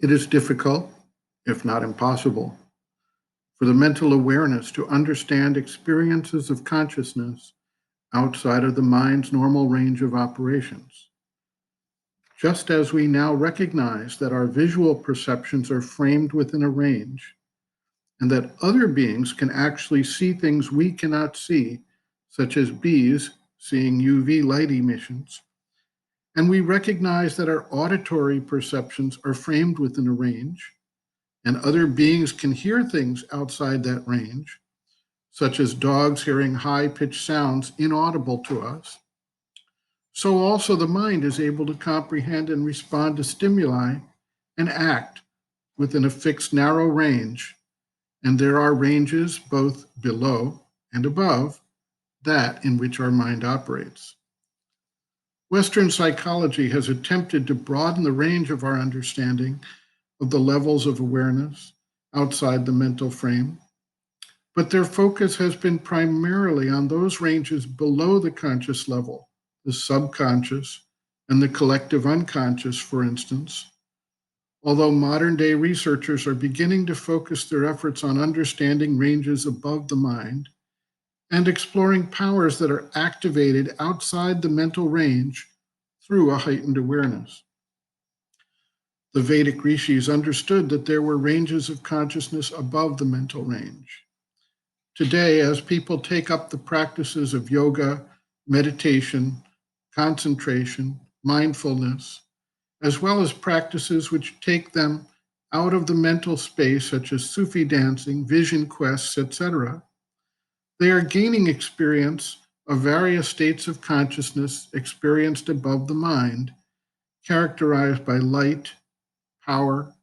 It is difficult, if not impossible, for the mental awareness to understand experiences of consciousness outside of the mind's normal range of operations. Just as we now recognize that our visual perceptions are framed within a range, and that other beings can actually see things we cannot see, such as bees seeing UV light emissions, and we recognize that our auditory perceptions are framed within a range, and other beings can hear things outside that range, such as dogs hearing high-pitched sounds inaudible to us, so also the mind is able to comprehend and respond to stimuli and act within a fixed narrow range, and there are ranges both below and above that in which our mind operates. Western psychology has attempted to broaden the range of our understanding of the levels of awareness outside the mental frame, but their focus has been primarily on those ranges below the conscious level, the subconscious and the collective unconscious, for instance, although modern-day researchers are beginning to focus their efforts on understanding ranges above the mind and exploring powers that are activated outside the mental range through a heightened awareness. The Vedic rishis understood that there were ranges of consciousness above the mental range. Today, as people take up the practices of yoga, meditation, concentration, mindfulness, as well as practices which take them out of the mental space, such as Sufi dancing, vision quests, etc., they are gaining experience of various states of consciousness experienced above the mind, characterized by light, power,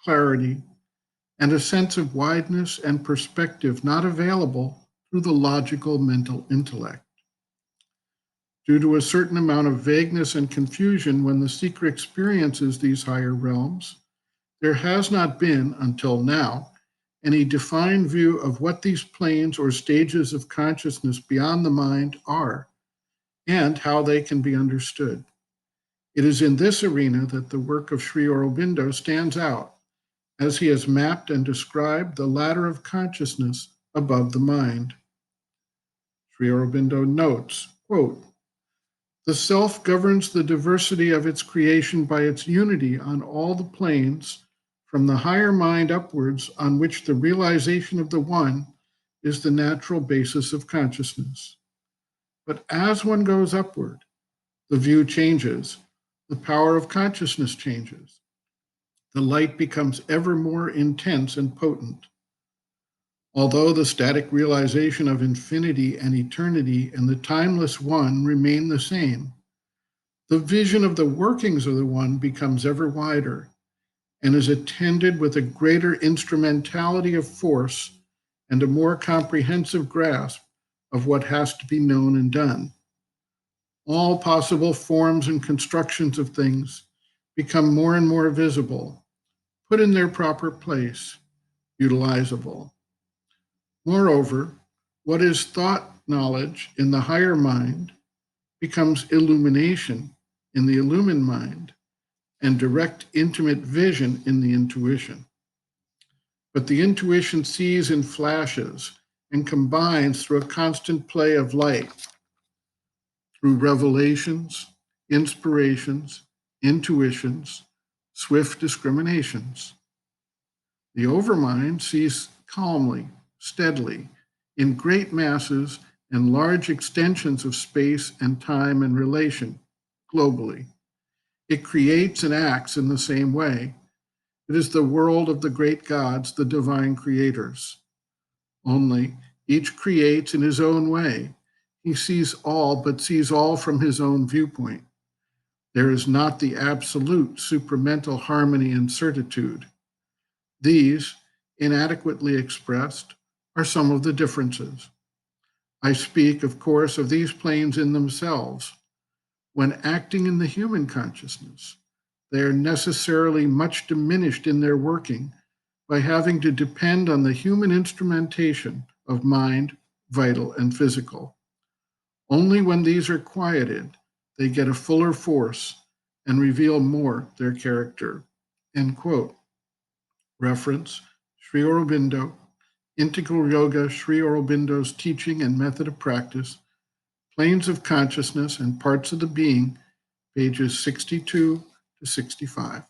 clarity, and a sense of wideness and perspective not available through the logical mental intellect. Due to a certain amount of vagueness and confusion when the seeker experiences these higher realms, there has not been, until now, any defined view of what these planes or stages of consciousness beyond the mind are and how they can be understood. It is in this arena that the work of Sri Aurobindo stands out, as he has mapped and described the ladder of consciousness above the mind. Sri Aurobindo notes, quote, "The self governs the diversity of its creation by its unity on all the planes from the higher mind upwards, on which the realization of the one is the natural basis of consciousness. But as one goes upward, the view changes, the power of consciousness changes. The light becomes ever more intense and potent. Although the static realization of infinity and eternity and the timeless one remain the same, the vision of the workings of the one becomes ever wider and is attended with a greater instrumentality of force and a more comprehensive grasp of what has to be known and done. All possible forms and constructions of things become more and more visible, put in their proper place, utilizable. Moreover, what is thought knowledge in the higher mind becomes illumination in the illumined mind and direct intimate vision in the intuition. But the intuition sees in flashes and combines through a constant play of light, through revelations, inspirations, intuitions, swift discriminations. The overmind sees calmly, steadily, in great masses and large extensions of space and time and relation, globally. It creates and acts in the same way. It is the world of the great gods, the divine creators. Only each creates in his own way. He sees all, but sees all from his own viewpoint. There is not the absolute supramental harmony and certitude. These, inadequately expressed, are some of the differences. I speak, of course, of these planes in themselves. When acting in the human consciousness, they are necessarily much diminished in their working by having to depend on the human instrumentation of mind, vital, and physical. Only when these are quieted, they get a fuller force and reveal more their character." End quote. Reference, Sri Aurobindo, Integral Yoga, Sri Aurobindo's Teaching and Method of Practice, Planes of Consciousness and Parts of the Being, pages 62 to 65.